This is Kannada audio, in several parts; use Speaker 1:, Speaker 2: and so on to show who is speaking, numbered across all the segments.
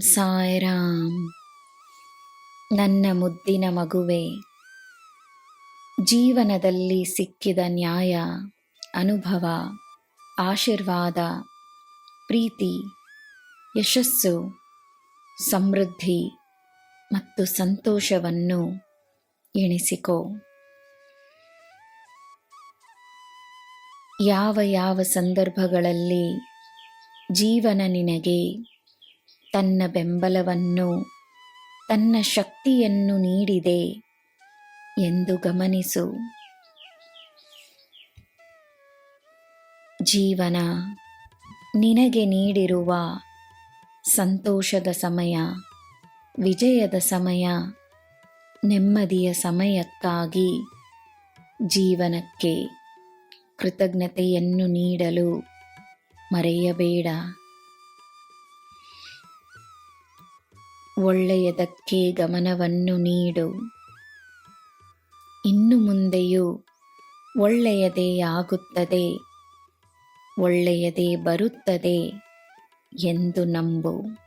Speaker 1: ಸಾಯಿರಾಮ್. ನನ್ನ ಮುದ್ದಿನ ಮಗುವೆ, ಜೀವನದಲ್ಲಿ ಸಿಕ್ಕಿದ ನ್ಯಾಯ, ಅನುಭವ, ಆಶೀರ್ವಾದ, ಪ್ರೀತಿ, ಯಶಸ್ಸು, ಸಮೃದ್ಧಿ ಮತ್ತು ಸಂತೋಷವನ್ನು ಎಣಿಸಿಕೋ. ಯಾವ ಯಾವ ಸಂದರ್ಭಗಳಲ್ಲಿ ಜೀವನ ನಿನಗೆ ತನ್ನ ಬೆಂಬಲವನ್ನು, ತನ್ನ ಶಕ್ತಿಯನ್ನು ನೀಡಿದೆ ಎಂದು ಗಮನಿಸು. ಜೀವನ ನಿನಗೆ ನೀಡಿರುವ ಸಂತೋಷದ ಸಮಯ, ವಿಜಯದ ಸಮಯ, ನೆಮ್ಮದಿಯ ಸಮಯಕ್ಕಾಗಿ ಜೀವನಕ್ಕೆ ಕೃತಜ್ಞತೆಯನ್ನು ನೀಡಲು ಮರೆಯಬೇಡ. ಒಳ್ಳೆಯದಕ್ಕೆ ಗಮನವನ್ನು ನೀಡು. ಇನ್ನು ಮುಂದೆಯೂ ಒಳ್ಳೆಯದೇ ಆಗುತ್ತದೆ, ಒಳ್ಳೆಯದೇ ಬರುತ್ತದೆ ಎಂದು ನಂಬು.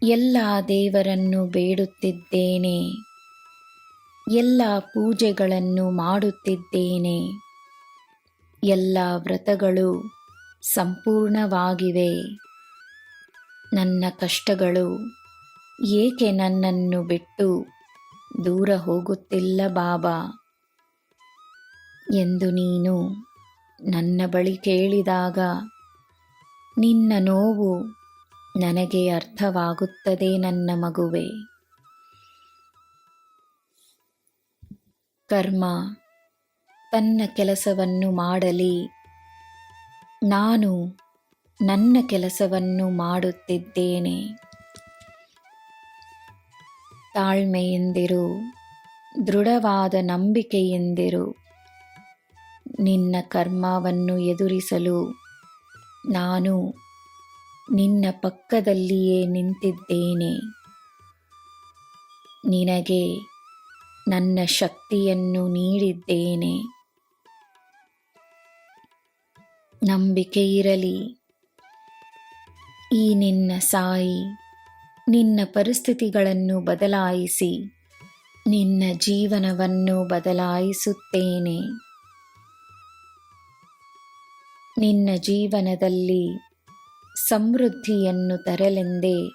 Speaker 1: ಎಲ್ಲ ದೇವರನ್ನು ಬೇಡುತ್ತಿದ್ದೇನೆ, ಎಲ್ಲ ಪೂಜೆಗಳನ್ನು ಮಾಡುತ್ತಿದ್ದೇನೆ, ಎಲ್ಲ ವ್ರತಗಳು ಸಂಪೂರ್ಣವಾಗಿವೆ. ನನ್ನ ಕಷ್ಟಗಳು ಏಕೆ ನನ್ನನ್ನು ಬಿಟ್ಟು ದೂರ ಹೋಗುತ್ತಿಲ್ಲ ಬಾಬಾ ಎಂದು ನೀನು ನನ್ನ ಬಳಿ ಕೇಳಿದಾಗ ನಿನ್ನ ನೋವು ನನಗೆ ಅರ್ಥವಾಗುತ್ತದೆ ನನ್ನ ಮಗುವೆ. ಕರ್ಮ ತನ್ನ ಕೆಲಸವನ್ನು ಮಾಡಲಿ, ನಾನು ನನ್ನ ಕೆಲಸವನ್ನು ಮಾಡುತ್ತಿದ್ದೇನೆ. ತಾಳ್ಮೆಯಿಂದಿರು, ದೃಢವಾದ ನಂಬಿಕೆಯಿಂದಿರು. ನಿನ್ನ ಕರ್ಮವನ್ನು ಎದುರಿಸಲು ನಾನು ನಿನ್ನ ಪಕ್ಕದಲ್ಲಿಯೇ ನಿಂತಿದ್ದೇನೆ. ನಿನಗೆ ನನ್ನ ಶಕ್ತಿಯನ್ನು ನೀಡಿದ್ದೇನೆ. ನಂಬಿಕೆ ಇರಲಿ. ಈ ನಿನ್ನ ಸಾಯಿ ನಿನ್ನ ಪರಿಸ್ಥಿತಿಗಳನ್ನು ಬದಲಾಯಿಸಿ ನಿನ್ನ ಜೀವನವನ್ನು ಬದಲಾಯಿಸುತ್ತೇನೆ. ನಿನ್ನ ಜೀವನದಲ್ಲಿ ಸಮೃದ್ಧಿಯನ್ನು ತರಲೆಂದೇ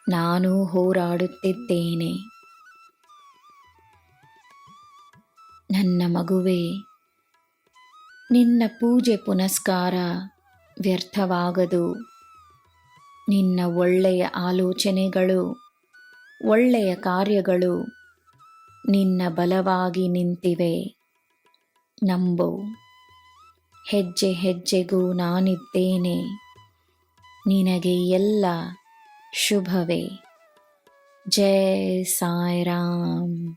Speaker 1: ನಾನು ಹೋರಾಡುತ್ತಿದ್ದೇನೆ. ನನ್ನ ಮಗುವೆ, ನಿನ್ನ ಪೂಜೆ ಪುನಸ್ಕಾರ ವ್ಯರ್ಥವಾಗದು. ನಿನ್ನ ಒಳ್ಳೆಯ ಆಲೋಚನೆಗಳು, ಒಳ್ಳೆಯ ಕಾರ್ಯಗಳು ನಿನ್ನ ಬಲವಾಗಿ ನಿಂತಿವೆ. ನಂಬು. ಹೆಜ್ಜೆ ಹೆಜ್ಜೆಗೂ ನಾನಿದ್ದೇನೆ. ನಿನಗೆ ಎಲ್ಲ ಶುಭವೇ. ಜೈ ಸಾಯಿರಾಮ್.